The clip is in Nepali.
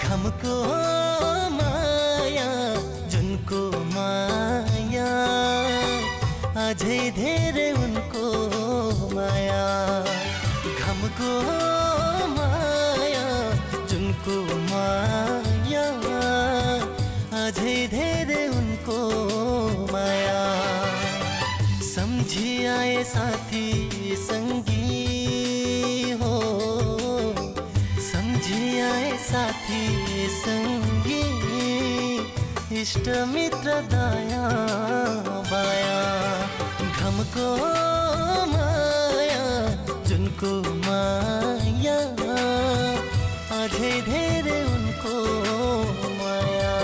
घमको माया जुनको माया अझै धेरै उनको माया घमको माया जुनको माया अझै धेरै उनको माया सम्झी आए साथी संगी हो सम्झी आए साथी संगी इष्ट मित्र दया बाया घमको माया जुनको माया अझै धेरै उनको माया